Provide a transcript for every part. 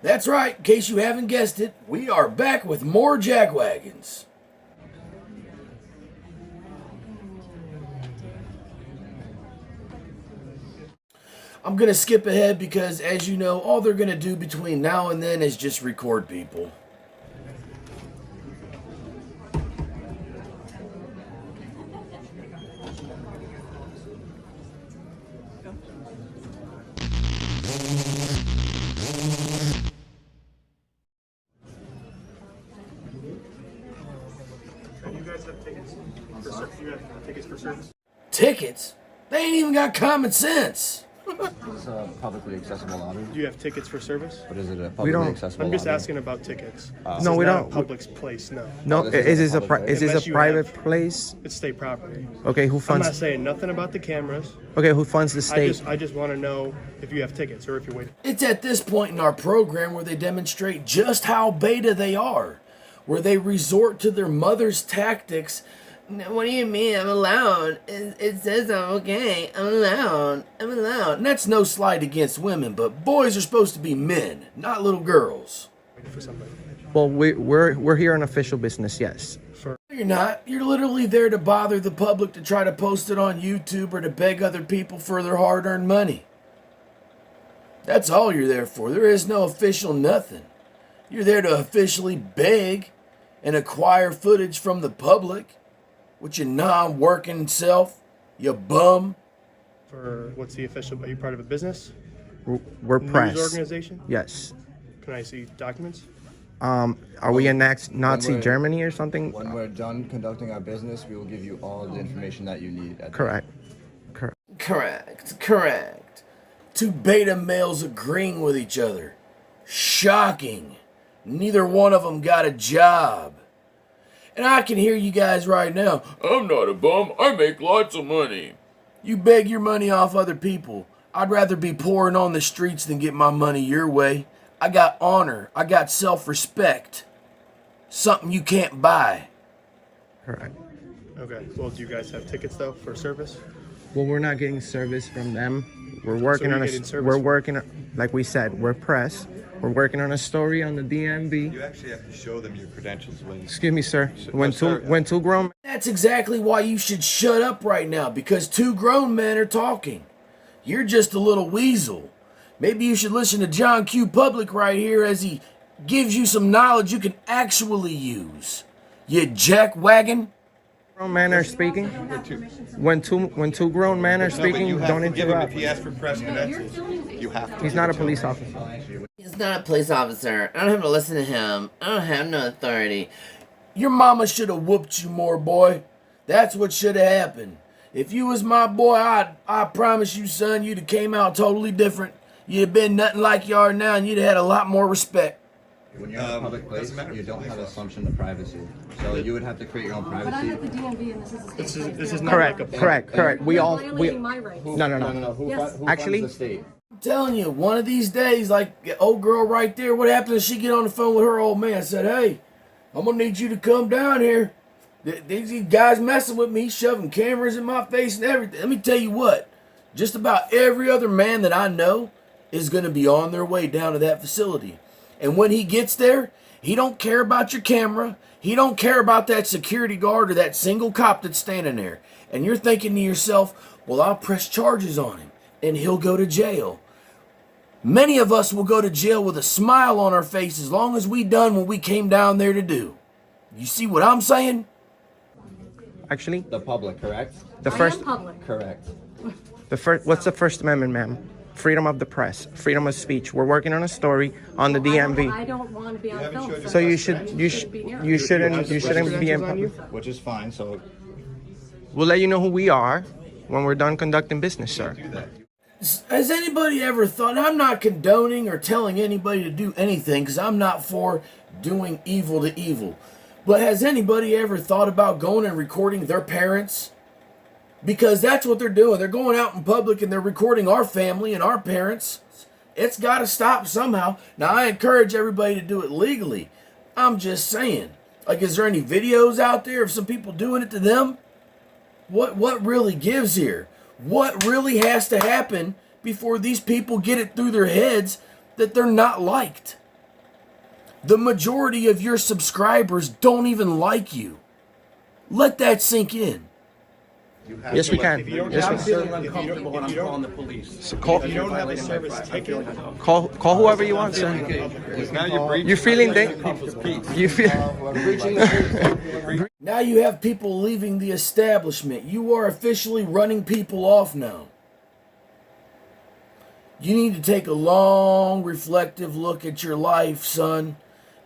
That's right, in case you haven't guessed it, we are back with more jackwagons. I'm going to skip ahead because, as you know, all they're going to do between now and then is just record people. You guys have tickets you have tickets for service? Tickets? They ain't even got common sense. It's a publicly accessible lobby. Do you have tickets for service? But is it a publicly accessible I'm just lobby? asking about tickets. No, we don't. Public place, no. No, Oh, this is is a this public is this Unless a you private have- place? It's state property. Okay, who I'm funds? not saying nothing about the cameras. Okay, who funds the state? I just want to know if you have tickets or if you're waiting. It's at this point in our program where they demonstrate just how beta they are, where they resort to their mother's tactics. What do you mean? I'm allowed. It says I'm okay. I'm allowed. I'm allowed. And that's no slight against women, but boys are supposed to be men, not little girls. For somebody. Well, we're here on official business. Yes. You're not. You're literally there to bother the public, to try to post it on YouTube or to beg other people for their hard-earned money. That's all you're there for. There is no official nothing. You're there to officially beg and acquire footage from the public. With your non-working self, you bum. For what's the official? Are you part of a business? We're press. News organization? Yes. Can I see documents? Are we in Nazi we're- Germany or something? When we're done conducting our business, we will give you all the information that you need. Correct. Correct. Two beta males agreeing with each other. Shocking. Neither one of them got a job. And I can hear you guys right now. I'm not a bum. I make lots of money. You beg your money off other people. I'd rather be pouring on the streets than get my money your way. I got honor. I got self-respect. Something you can't buy. Correct. Okay. Well, do you guys have tickets though for service? Well, we're not getting service from them. We're working you're on getting service We're from- working. Like we said, we're press. We're working on a story on the DMV. You actually have to show them your credentials when. Excuse me, sir. sir. When two grown That's exactly why you should shut up right now, because two grown men are talking. You're just a little weasel. Maybe you should listen to John Q. Public right here as he gives you some knowledge you can actually use. You jackwagon. men are speaking, when two grown men are No, but speaking, you have don't to give him interrupt. if he asks for press credentials. You have to. He's give not it a to police him. officer. He's not a police officer. I don't have to listen to him. I don't have no authority. Your mama should have whooped you more, boy. That's what should have happened. If you was my boy, I promise you, son, you'd have came out totally different. You'd have been nothing like you are now, and you'd have had a lot more respect. When you're in a public place, doesn't matter you if don't it's have police assumption of privacy. So you would have to create your own But I'm privacy. at the DMV and this is a state place. This is not Correct, like a correct. We You're all violating my rights. no. Who, Yes. who Actually- funds the state? I'm telling you, one of these days, like the old girl right there, what happens if she get on the phone with her old man and said, hey, I'm going to need you to come down here. These guys messing with me, shoving cameras in my face and everything. Let me tell you what, just about every other man that I know is going to be on their way down to that facility. And when he gets there, he don't care about your camera. He don't care about that security guard or that single cop that's standing there. And you're thinking to yourself, well, I'll press charges on him and he'll go to jail. Many of us will go to jail with a smile on our face as long as we done what we came down there to do. You see what I'm saying? Actually, The public, correct? the I first, am public. Correct. what's the First Amendment, ma'am? Freedom of the press, freedom of speech. We're working on a story on the I DMV. don't want to be on haven't film. showed your So you That should, you shouldn't be in Credentials on you, public. which is fine. So We'll let you know who we are when we're done conducting business, sir. Has anybody ever thought, I'm not condoning or telling anybody to do anything because I'm not for doing evil to evil, but has anybody ever thought about going and recording their parents? Because that's what they're doing. They're going out in public and they're recording our family and our parents. It's got to stop somehow. Now, I encourage everybody to do it legally. I'm just saying. Like, is there any videos out there of some people doing it to them? What really gives here? What really has to happen before these people get it through their heads that they're not liked? The majority of your subscribers don't even like you. Let that sink in. Yes, we can. Yes, we feeling uncomfortable when I'm calling the police. So call, If you don't have a service ticket, call whoever you want, sir. Now you're breaching. You feeling people's peace. You feel? Now you have people leaving the establishment. You are officially running people off now. You need to take a long, reflective look at your life, son,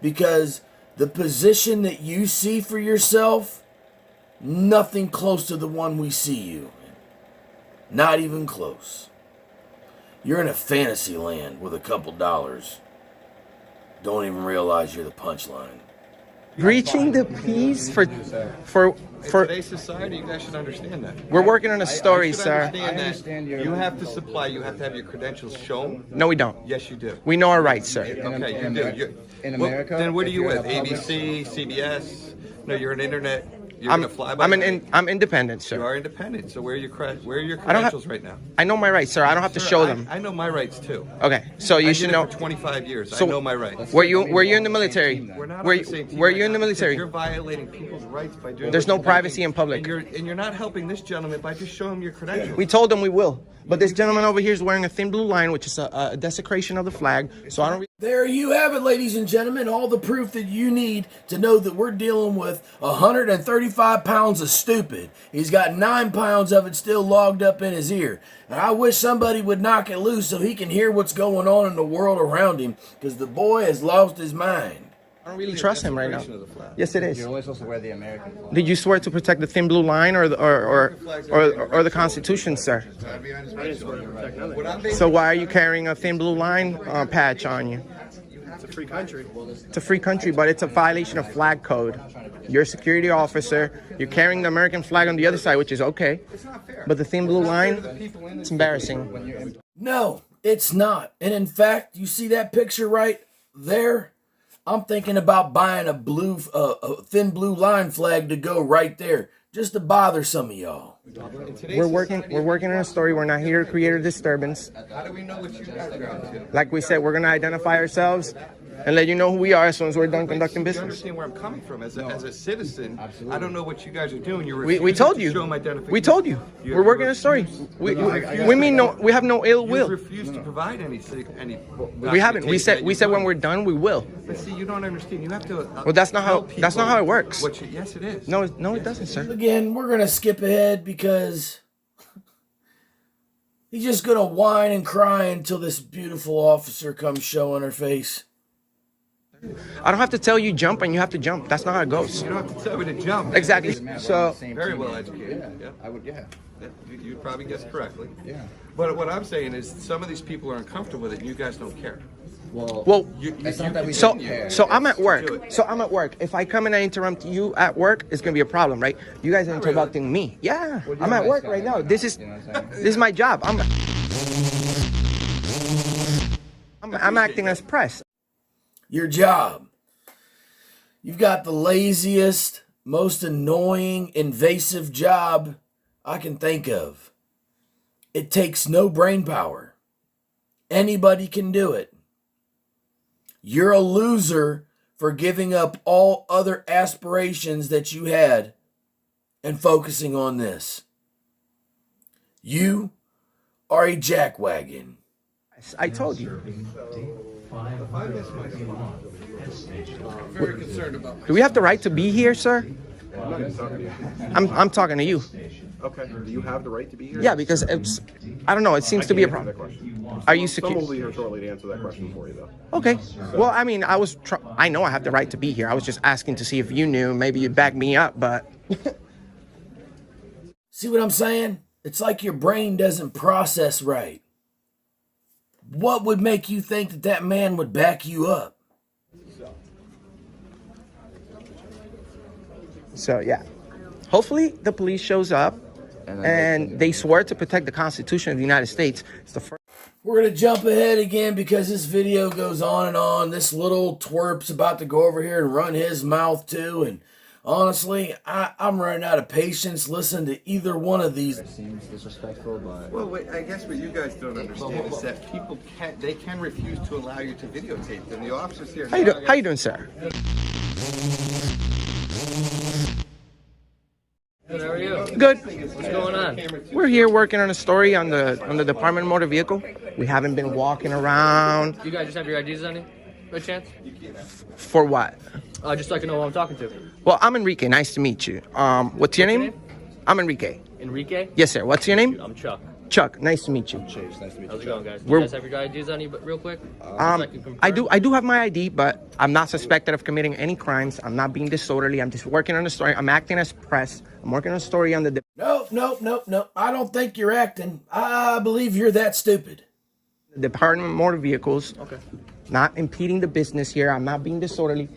because the position that you see for yourself, nothing close to the one we see you in. Not even close. You're in a fantasy land with a couple dollars. Don't even realize you're the punchline. Breaching the peace for In today's society, you guys should understand that. we're working on a story, You should sir. understand that you have to supply, you have to have your credentials shown. No, we don't. Yes, you do. We know our rights, sir. Okay, you do. In Well, America, then what are if you you're with? in a public- ABC, CBS? No, you're an internet. You're gonna fly by night. I'm independent, You sir. are independent. So where are your I don't have- credentials right now? I know my rights, sir. I don't have to Sir, show them. I know my rights too. Okay, so you I should did know. it for 25 years. So- I know my rights. Were you in the military? We're not Were on the same team were right you in the now because military? You're violating people's rights by doing. There's what no you're privacy doing. in public. And you're not helping this gentleman by just showing him your credentials. We told them we will, but this gentleman over here is wearing a thin blue line, which is a desecration of the flag. So I don't. There you have it, ladies and gentlemen. All the proof that you need to know that we're dealing with 135 pounds of stupid. He's got 9 pounds of it still logged up in his ear. And I wish somebody would knock it loose so he can hear what's going on in the world around him, because the boy has lost his mind. I don't really trust him right now. Yes, it is. You're only supposed to wear the American flag. Did you swear to protect the thin blue line or the Constitution, sir? So why are you carrying a thin blue line patch on you? It's a free country. It's a free country, but it's a violation of flag code. You're a security officer. You're carrying the American flag on the other side, which is okay. But the thin blue line, it's embarrassing. No, it's not. And in fact, you see that picture right there? I'm thinking about buying a thin blue line flag to go right there, just to bother some of y'all. We're working on a story. We're not here to create a disturbance. How do we know what you guys are into? Like we said, we're gonna identify ourselves and let you know who we are as soon as we're done conducting You business. understand where I'm coming from? As a citizen, I don't know what you guys are doing. You're We refusing told to you. show 'em identification. We told you. We're working on a story. We mean no. We have no ill You will. refuse to provide any. We haven't. We said documentation when we're done, we will. But see, you don't understand. You have to. Well, that's not how- tell that's not people how it works. Yes, it is. No, it doesn't, sir. Again, we're going to skip ahead because he's just going to whine and cry until this beautiful officer comes showing her face. I don't have to tell you jump and you have to jump. That's not how it goes. You don't have to tell me to jump. Exactly. So Very well educated. Yeah. I would, yeah. You probably guessed correctly. Yeah. But what I'm saying is, some of these people are uncomfortable with it, and you guys don't care. well. It's not that we So, don't care. so I'm at work. So I'm at work. If I come and I interrupt you at work, it's gonna be a problem, right? You guys are interrupting me. Yeah, I'm at work right now. This is my job. I'm acting as press. Your job. You've got the laziest, most annoying, invasive job I can think of. It takes no brain power. Anybody can do it. You're a loser for giving up all other aspirations that you had and focusing on this. You are a jackwagon. I told you. Very concerned about Do we have the right to be here, sir? I'm talking to you. Okay. Do you have the right to be here? Yeah, because I don't know. It seems to be a Answer that problem. question. Are you Someone will secure? be here shortly to answer that question for you, though. Okay. Well, I mean, I know I have the right to be here. I was just asking to see if you knew. Maybe you'd back me up, but See what I'm saying? It's like your brain doesn't process right. What would make you think that that man would back you up? so yeah. Hopefully the police shows up and they swear to protect the Constitution of the United States. It's the first. We're going to jump ahead again because this video goes on and on. This little twerp's about to go over here and run his mouth too. And Honestly, I'm running out of patience listening to either one of these. Seems disrespectful, but Well, wait, I guess what you guys don't understand is that people can refuse to allow you to videotape them. The officers here. How you doing, sir? Good, how are you? Good. What's going on? We're here working on a story on the Department of Motor Vehicle. We haven't been walking around. You guys just have your IDs on you? By chance? For what? Just so I can know who I'm talking to. Well, I'm Enrique. Nice to meet you. What's your name? name? I'm Enrique. Enrique? Yes, sir. What's your name? I'm Chuck. Chuck. Nice to meet you. Chase, nice to meet How's it you. going, guys? Do We're- you guys have your IDs on you, but real quick? I do have my ID, but I'm not suspected of committing any crimes. I'm not being disorderly. I'm just working on a story. I'm acting as press. I'm working on a story on the Nope. I don't think you're acting. I believe you're that stupid. Department of Motor Vehicles. Okay. Not impeding the business here. I'm not being disorderly.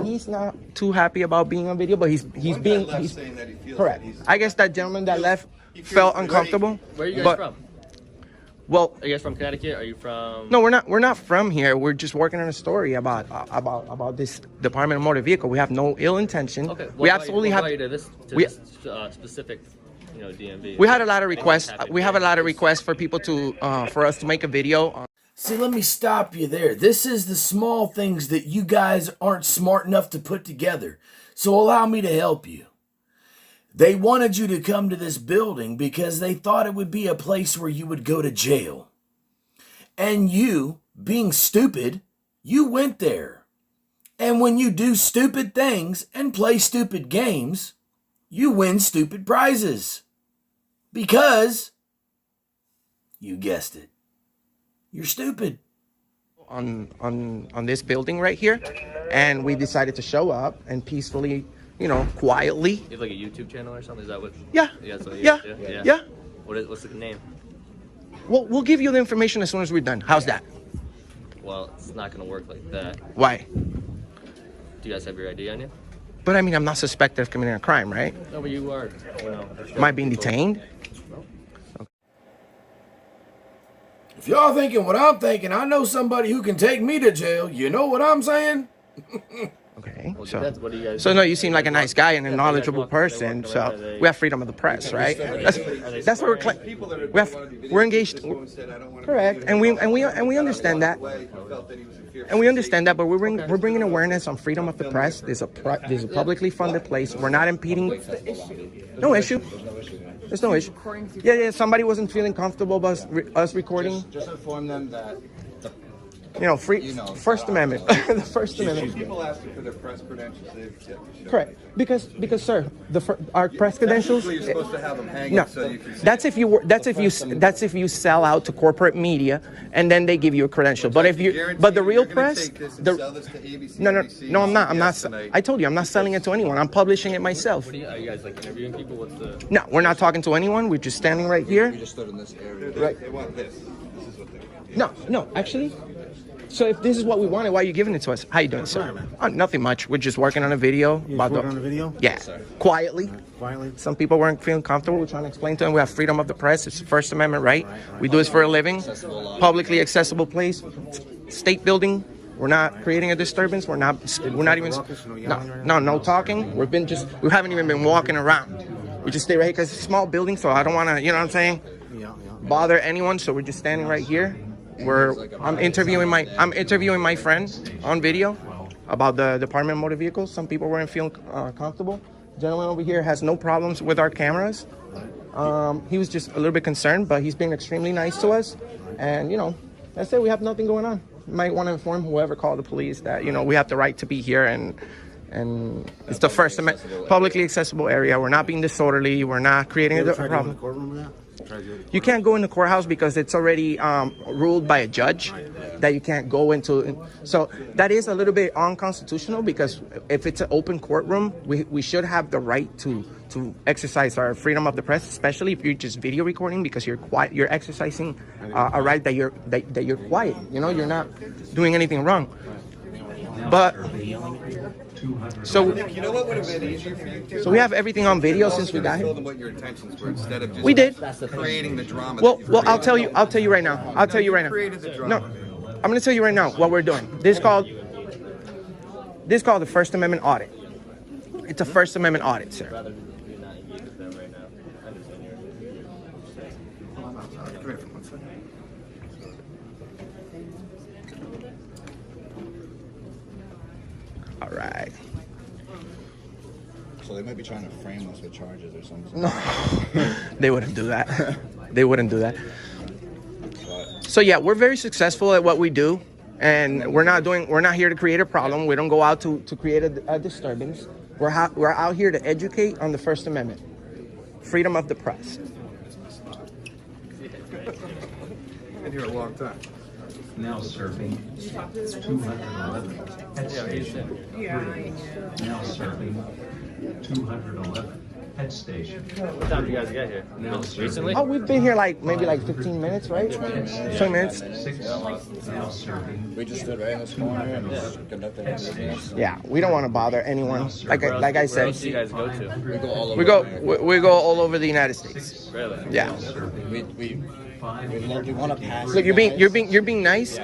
He's not too happy about being on video, but he's being saying that he feels correct. that he's- I guess that gentleman that left felt uncomfortable. Where are you guys but, from? Well, Are you guys from Connecticut? Are you from... no, we're not from here. We're just working on a story about this Department of Motor Vehicle. We have no ill intention. Okay. We absolutely have. to this we- specific, DMV? We had a lot of requests. We have a lot of requests for people to for us to make a video. See, let me stop you there. This is the small things that you guys aren't smart enough to put together. So allow me to help you. They wanted you to come to this building because they thought it would be a place where you would go to jail. And you, being stupid, you went there. And when you do stupid things and play stupid games, you win stupid prizes. Because, you guessed it, you're stupid. On this building right here, and we decided to show up and peacefully, quietly. You have like a YouTube channel or something? Is that what... Yeah. Yeah. So Yeah. What's the name? Well, we'll give you the information as soon as we're done. How's that? Well, it's not going to work like that. Why? Do you guys have your ID on you? But I mean, I'm not suspected of committing a crime, right? No, but you are. Am I being detained? If y'all thinking what I'm thinking, I know somebody who can take me to jail. You know what I'm saying? Okay. Well, So, that's what do you guys... so no, you seem like a nice guy and a Yeah, knowledgeable they walk person. around, So are they- we have freedom of the press, right? That's what we're claiming. People that are We have, don't wanna be we're videotaped engaged. just go and said, "I don't wanna be Correct, videotaped." and we understand that. Way, he felt that he was in fear for And we his understand that, but we're bringing awareness on freedom of the press. There's a publicly funded place. We're not impeding. No issue. There's no issue. Yeah. Somebody wasn't feeling comfortable about us recording. Just inform them that First Amendment. The First Amendment. People asking for their press credentials. They have to show Correct. Because, sir, our press credentials. Technically, you're supposed to have them hanging No, so you can see. that's if you sell out to corporate media, and then they give you a credential. But if the real press, no, I'm not. I told you, I'm not selling it to anyone. I'm publishing it myself. Are you guys like interviewing people? What's the... No, we're not talking to anyone. We're just standing right here. We just stood in this area. Right. They want this. This is what they want. No, actually. So if this is what we wanted, why are you giving it to us? How you doing, sir? Nothing much. We're just working on a video. Working on a video? Yeah, quietly. Quietly? Some people weren't feeling comfortable. We're trying to explain to them we have freedom of the press. It's the First Amendment right. We do this for a living. Publicly accessible place. State building. We're not creating a disturbance. We're not even. No talking. We haven't even been walking around. We just stay right here because it's a small building, so I don't want to, you know what I'm saying? Bother anyone. So we're just standing right here. I'm interviewing my friend on video about the Department of Motor Vehicles. Some people weren't feeling comfortable. Gentleman over here has no problems with our cameras. He was just a little bit concerned, but he's been extremely nice to us. And that's it. We have nothing going on. You might want to inform whoever called the police that we have the right to be here, and it's the First Amendment, publicly accessible area. We're not being disorderly. We're not creating a problem. You can't go in the courthouse because it's already ruled by a judge that you can't go into. So that is a little bit unconstitutional, because if it's an open courtroom, we should have the right to exercise our freedom of the press, especially if you're just video recording, because you're quiet. You're exercising a right that you're quiet. You're not doing anything wrong. But so You know what would have been easier for you to? so we have everything on video since we got Told here. them what your intentions were instead of just We did. creating the drama. Well, that you've I'll created. tell you right now. I'll tell you right now. Created the No, drama. I'm going to tell you right now what we're doing. This is called the First Amendment audit. It's a First Amendment audit, sir. Rather you're not engaged with them right now. I understand you're Hold on, come here for 1 second. All right. So they might be trying to frame us with charges or something. No, they wouldn't do that. They wouldn't do that. But So yeah, we're very successful at what we do, and we're not here to create a problem. We don't go out to create a disturbance. We're out here to educate on the First Amendment, freedom of the press. Been here a long time. Now serving 211 pet station. Now serving 211 pet station. What time did you guys get here? Recently? Oh, we've been here maybe 15 minutes, right? 20 minutes. 6 now serving. we just stood right in this corner and just conducted our business. Yeah, we don't want to bother anyone. Like I Where said, else do you guys go to? We go all over. we go America. we go all over the United States. Really? Yeah. We want to pass. Look, you guys. you're being nice.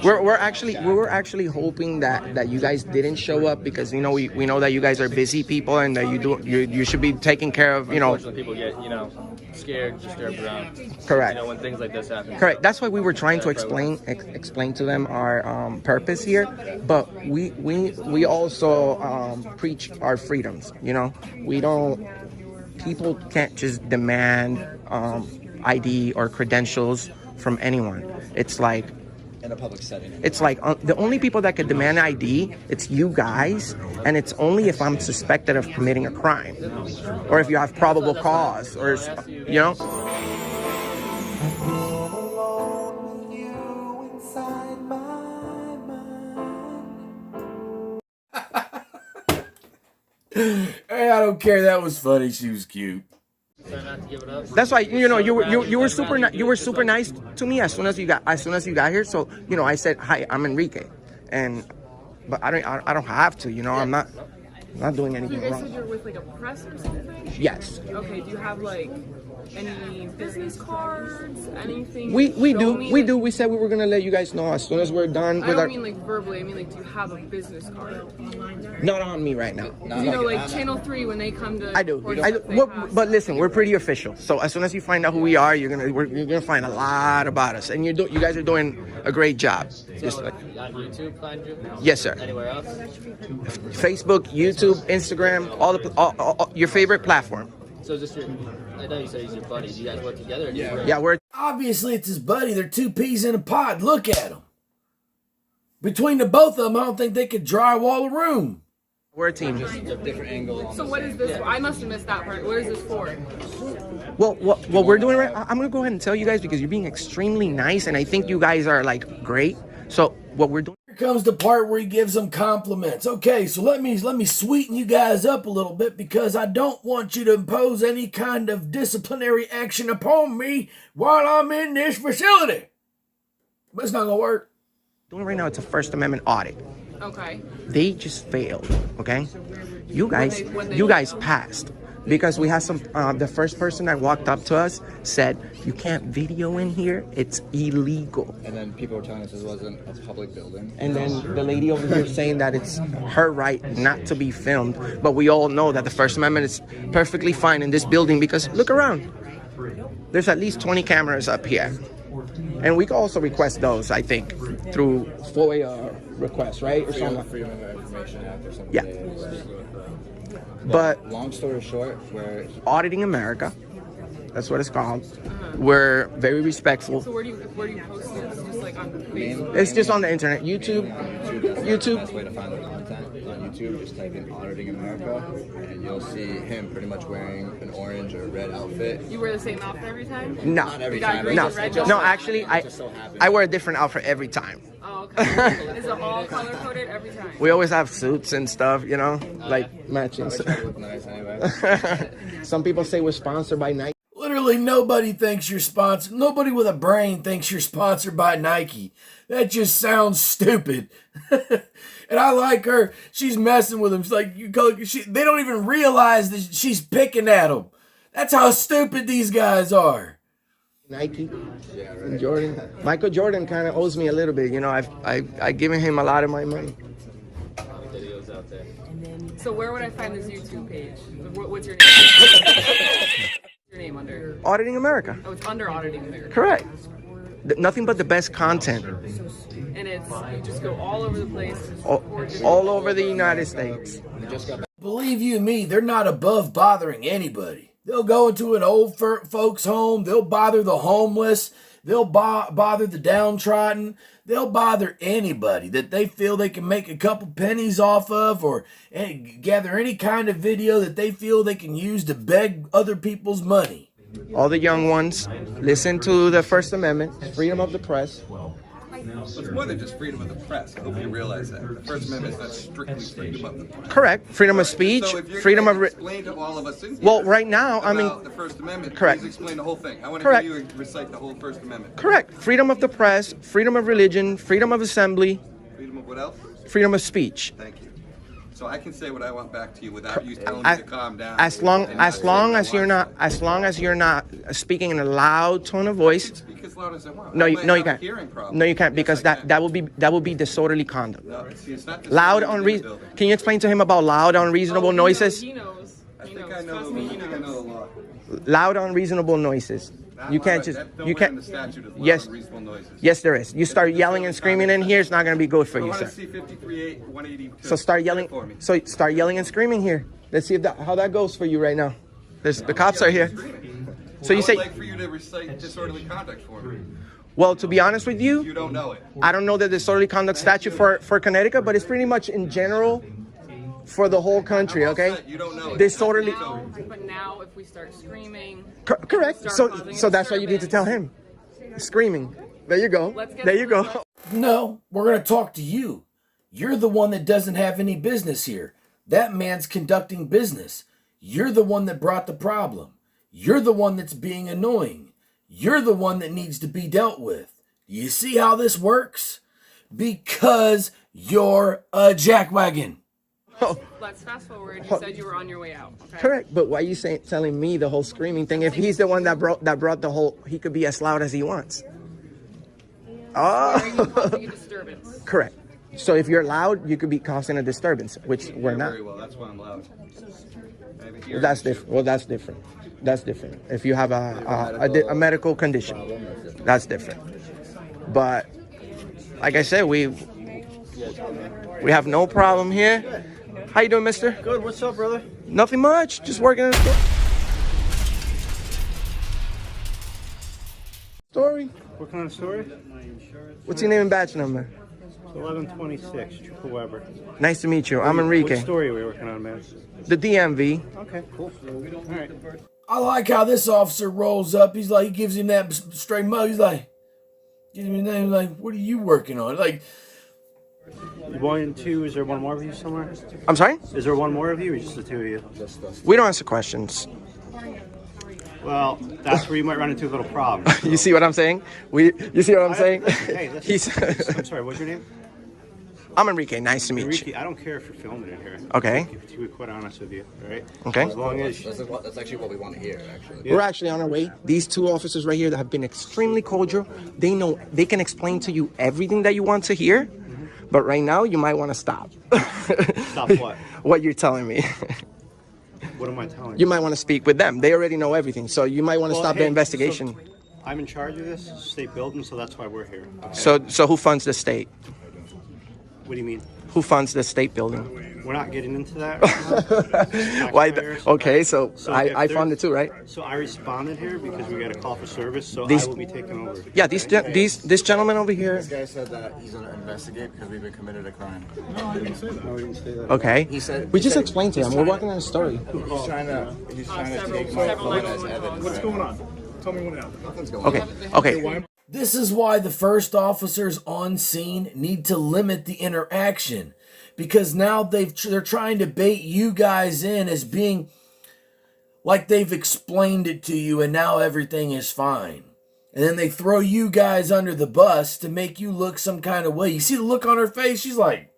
We're actually hoping that you guys didn't show up because we know that you guys are busy people and that you should be taking care of Unfortunately, people get, scared, disturbed around. Correct. When things like this happen. Correct. That's why we were trying to explain to them our purpose here, but we also preach our freedoms. We don't. People can't just demand ID or credentials from anyone. It's like in a public setting. it's like the only people that could demand ID, it's you guys, and it's only if I'm suspected of committing a crime, or if you have probable cause, or Hey, I don't care. That was funny. She was cute. Try not to give it up. That's why you were super nice to me as soon as you got here. So I said, hi, I'm Enrique, but I don't have to. I'm not doing You anything guys said wrong. you're with like a press or something? Yes. Okay, do you have like any business cards? Anything? We to show do. me We that- do. We said we were gonna let you guys know as soon as we're done I with don't our. mean like verbally, I mean like do you have a business card? Not on me right now. Like Channel 3 when they come to I do. report I do. stuff they Well, have. but listen, we're pretty official. So as soon as you find out who we are, you're gonna find a lot about us, and you guys are doing a great job. Just like, On YouTube, find you? yes, sir. Anywhere else? Facebook, YouTube, Instagram, all your favorite platform. So just I know you said he's your buddy. Do you guys work together? Or Yeah, we're Obviously, it's his buddy. They're two peas in a pod. Look at them. Between the both of them, I don't think they could drywall a room. a team. Different angles on So what is this? I must have missed that part. What is this for? Well, what we're doing I'm gonna go ahead and tell you guys because you're being extremely nice, and I think you guys are like great. So what we're doing. Here comes the part where he gives them compliments. Okay, so let me sweeten you guys up a little bit because I don't want you to impose any kind of disciplinary action upon me while I'm in this facility. But it's not gonna work. Doing right now, it's a First Amendment audit. Okay. They just failed. Okay, you guys passed because we had some. The first person that walked up to us said, "You can't video in here. It's illegal." And then people were telling us this wasn't a public building. And then the lady over here saying that it's her right not to be filmed. But we all know that the First Amendment is perfectly fine in this building because look around. There's at least 20 cameras up here. And we can also request those, I think, through FOIA requests, right? Or something. Freedom of Information Act or something. Yeah. But Long story short, we're Auditing America, that's what it's called. We're very respectful. So where do you post this? Just like on Facebook? It's just on the internet. YouTube. That's the best way to find the content on YouTube. Just type in Auditing America, and you'll see him pretty much wearing an orange or red outfit. You wear the same outfit every time? No. Not every You got time. green No, and red just- no. just- Actually, I wear a different outfit every time. Oh, okay. Is it all color coded every time? We always have suits and stuff, like matching. I try to look nice anyway. Some people say we're sponsored by Nike. Literally nobody thinks you're sponsored. Nobody with a brain thinks you're sponsored by Nike. That just sounds stupid. And I like her. She's messing with him. She's like, they don't even realize that she's picking at them. That's how stupid these guys are. Nike, and Jordan. Michael Jordan kind of owes me a little bit. I've given him a lot of my money. Videos out there. So where would I find this YouTube page? What's your name? Your name under? Auditing America. Oh, it's under Auditing America. Correct. Nothing but the best content. And it's you just go all over the place. All over the United States. Believe you me, they're not above bothering anybody. They'll go into an old folks' home. They'll bother the homeless. They'll bother the downtrodden. They'll bother anybody that they feel they can make a couple pennies off of, or gather any kind of video that they feel they can use to beg other people's money. All the young ones, listen to the First Amendment, freedom of the press. It's more than just freedom of the press. I hope you realize that. The First Amendment is not strictly freedom of the press. Correct. Freedom of speech, So if you're freedom gonna of... explain to all of us in here Well, right now, I mean... about the First Amendment, correct. please explain the whole thing. I want to Correct. hear you recite the whole First Amendment. Correct. Freedom of the press, freedom of religion, freedom of assembly, Freedom of what else? freedom of speech. Thank you. So I can say what I want back to you without you telling me to calm down. As long as you're not speaking in a loud tone of voice. Speak as loud as I want. No, I you might can't. have a hearing problem. No, you can't, Yes, because I can. that will be disorderly conduct. No, see, it's not Loud, disorderly in the unreasonable. building. Can you explain to him about loud, unreasonable noises? He knows. I He think knows. I know. Trust I me, he think I know knows. the law. Loud, unreasonable noises. You can't just. You can't. The statute of Yes. unreasonable noises. Yes, there is. You start yelling and screaming in here, it's not going to be good for I you, want to sir. see 53A 182. So start yelling. For me. So start yelling and screaming here. Let's see if how that goes for you right now. The cops are here. So you I say, would like for you to recite disorderly conduct for me. well, to be honest with You you, don't know it. I don't know the disorderly conduct statute for Connecticut, but it's pretty much in general for the whole country. Okay. You don't know it. Disorderly. But now, if we start screaming, Correct. Start So causing that's what you need to tell him. Screaming. There you go. Let's get There you go. No, we're going to talk to you. You're the one that doesn't have any business here. That man's conducting business. You're the one that brought the problem. You're the one that's being annoying. You're the one that needs to be dealt with. Do you see how this works? Because you're a jackwagon. let's fast forward. You said you were on your way out. Okay? Correct. But why are you telling me the whole screaming thing? If he's the one that brought the whole, he could be as loud as he wants. Are you Oh. causing a disturbance? Correct. So if you're loud, you could be causing a disturbance, which we're not. Very well. That's why I'm loud. I have a hearing That's issue. different. Well, that's different. That's different. If you have a medical condition, that's different. But like I said, we have no problem here. How you doing, mister? Good. What's up, brother? Nothing much. Just working on the store. Story. Working on a story? What's your name and badge number? 1126, Triple Weber. Nice to meet you. I'm What Enrique. story are we working on, man? The DMV. Okay, cool. All right. I like how this officer rolls up. He's like, he gives him that straight mug. He's like, gives me a name. Like, what are you working on? Like, 1 and 2, is there one more of you somewhere? I'm sorry? Is there one more of you or just the two of you? We don't answer questions. Well, that's where you might run into a little problem. You see what I'm saying? You see what I'm saying? Hey, listen. I'm sorry, what's your name? I'm Enrique. Nice to meet you. Enrique, I don't care if you're filming it here. Okay. To be quite honest with you, all right? Okay. As long as That's actually what we want to hear, actually. We're actually on our way. These two officers right here that have been extremely cordial. They know they can explain to you everything that you want to hear. But right now, you might want to stop. Stop what? What you're telling me. What am I telling You might want to speak with them. They already know everything. So you might want to Well, stop hey, the investigation. so I'm in charge of this state building, so that's why we're here. Okay? So who funds the state? What do you mean? Who funds the state building? We're not getting into that right now. Why? Taxpayers, Okay, right? so if I there's- funded too, right? So I responded here because we got a call for service, so These- I will be taking over. Yeah, this gentleman over here. This guy said that he's going to investigate because we've been committed a crime. No, we didn't say that. Okay. He said We just explained to him. We're working on a story. he's trying to take my several phone as 911 evidence. What's going on? Tell me what happened. Nothing's going Okay. on. Okay. this is why the first officers on scene need to limit the interaction, because now they're trying to bait you guys in as being like they've explained it to you and now everything is fine. And then they throw you guys under the bus to make you look some kind of way. You see the look on her face? She's like,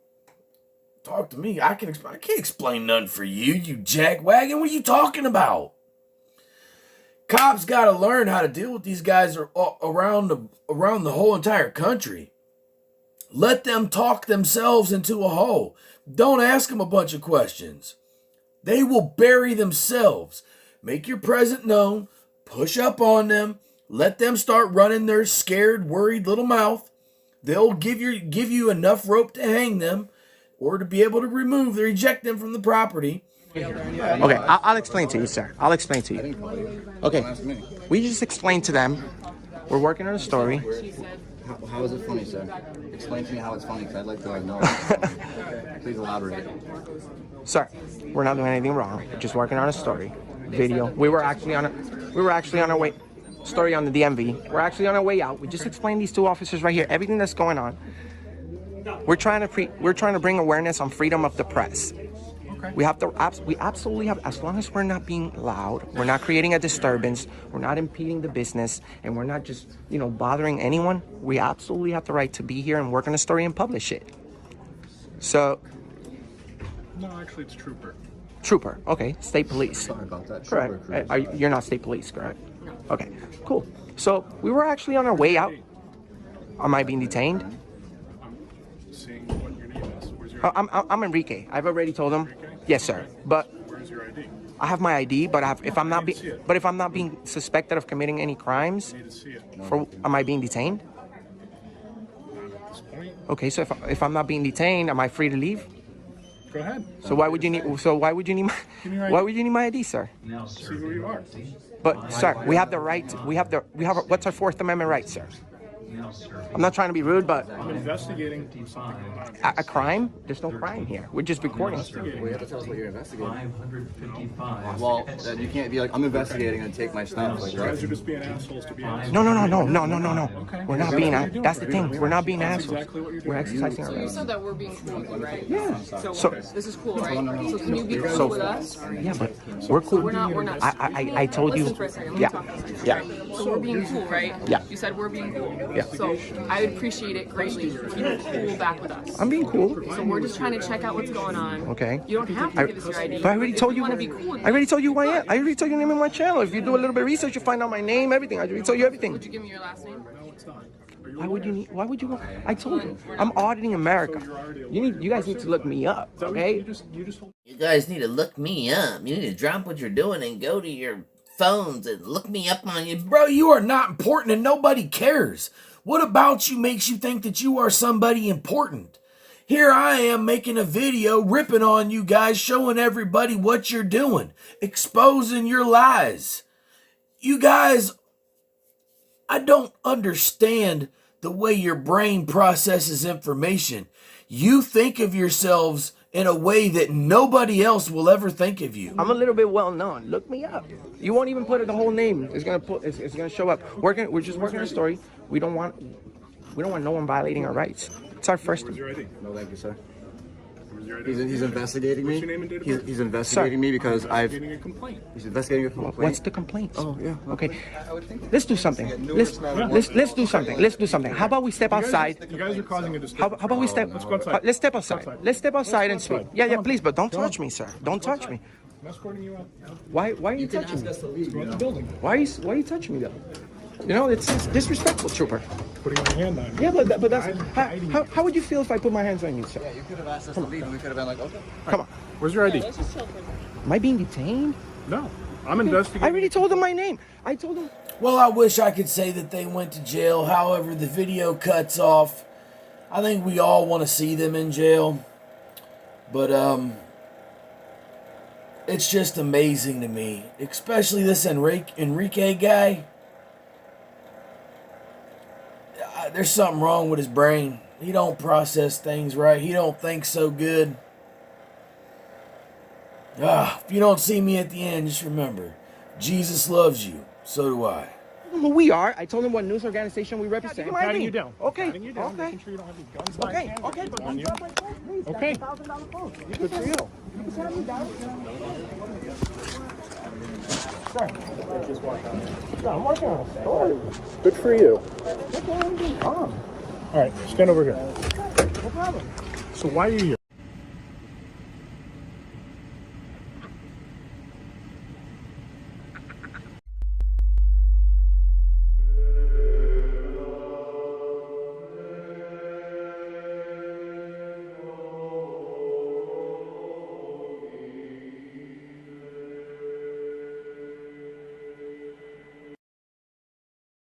talk to me. I can't explain nothing for you, you jackwagon. What are you talking about? Cops got to learn how to deal with these guys around the whole entire country. Let them talk themselves into a hole. Don't ask them a bunch of questions. They will bury themselves. Make your presence known. Push up on them. Let them start running their scared, worried little mouth. They'll give you enough rope to hang them or to be able to eject them from the property. Okay, I'll explain to you, sir. I'll explain to you. Okay, we just explained to them. We're working on a story. How is it funny, sir? Explain to me how it's funny, because I'd like to know. Please elaborate. Sir, we're not doing anything wrong. We're just working on a story. Video. We were actually on our way. Story on the DMV. We're actually on our way out. We just explained these two officers right here everything that's going on. We're trying to bring awareness on freedom of the press. We absolutely have, as long as we're not being loud, we're not creating a disturbance, we're not impeding the business, and we're not just, bothering anyone, we absolutely have the right to be here and work on a story and publish it. So. No, actually, it's Trooper. Trooper, okay, state police. Sorry about that. Correct. You're not state police, correct? No. Okay, cool. So we were actually on our way out. Am I being detained? I'm seeing what your name is. Where's your ID? I'm Enrique. I've already told him. Yes, sir. But Where's your ID? I have my ID, but if I'm not being suspected of committing any crimes, I need to see it. am I being detained? Not at this point. Okay, so if I'm not being detained, am I free to leave? Go ahead. So why would you need my ID, sir? Now See who you are. But sir, we have the right. What's our Fourth Amendment right, sir? I'm not trying to be rude, but I'm investigating something going on. a crime? There's no crime here. We're just recording. Well, you have to tell us what you're investigating. 555. Well, then you can't be like, I'm investigating and take my stuff. Like, You guys are just being assholes to be honest. No. We're not being. That's the thing. We're not being assholes. Exactly what you're doing. We're exercising our You rights. said that we're being cool with you, right? Yeah. So this is cool, right? So can you be cool So- with us? Yeah, but we're cool. We're not. I told you. Listen for a second. Yeah. Let me talk. Yeah. So we're being cool, right? Yeah. You said we're being cool. Yeah. So I would appreciate it greatly if you were cool back with us. I'm being cool. So we're just trying to check out what's going on. Okay. You don't have to give us your ID. But I already told you. want to be cool with I already told you who I am. I already told you the name of my channel. If you do a little bit of research, you find out my name, everything. I already told you everything. Would you give me your last name? No, it's not. Why would you need? Why would you? I told you. I'm auditing America. You guys need to look me up, okay? You guys need to look me up. You need to drop what you're doing and go to your phones and look me up on you. Bro, you are not important and nobody cares. What about you makes you think that you are somebody important? Here I am making a video ripping on you guys, showing everybody what you're doing, exposing your lies. You guys, I don't understand the way your brain processes information. You think of yourselves in a way that nobody else will ever think of you. I'm a little bit well known. Look me up. You won't even put the whole name. It's gonna show up. We're just working a story. We don't want no one violating our rights. It's our first. Where's your ID? No, thank you, sir. Where's your ID? He's investigating me. What's your name and date of birth? He's investigating me because Getting a complaint. He's investigating a complaint. What's the complaint? Oh, yeah. Okay. Let's do something. Let's do something. Let's do something. How about we step outside? You guys are causing a disturbance. How about we step? Let's go outside. Let's step outside. Let's step outside and speak. outside. Yeah, please, but don't touch me, sir. Don't touch me. I'm escorting you out. Why are you touching me? Go out the building. Why are you touching me though? You know, it's disrespectful, Trooper. Putting my hand on you. Yeah, but that's how would you feel if I put my hands on you, sir? Yeah, you could have asked us to leave and we could have been like, okay. Come on. Where's your ID? Am I being detained? No. I'm investigating. I already told him my name. I told him. Well, I wish I could say that they went to jail. However, the video cuts off. I think we all want to see them in jail. But, it's just amazing to me. Especially this Enrique guy. There's something wrong with his brain. He don't process things right. He don't think so good. If you don't see me at the end, just remember, Jesus loves you. So do I. Well, we are. I told him what news organization we represent. I'm patting you down. Okay. Patting you down. Okay. Making sure you don't have any guns by Okay. hand. Okay. But On don't you. drop my phone, please. Okay. That's a $1,000 phone. You Good can for you. You can tell me down. Sir. I'm working on a story. Good for you. What's wrong with being calm? All right, stand over here. No problem. So why are you here?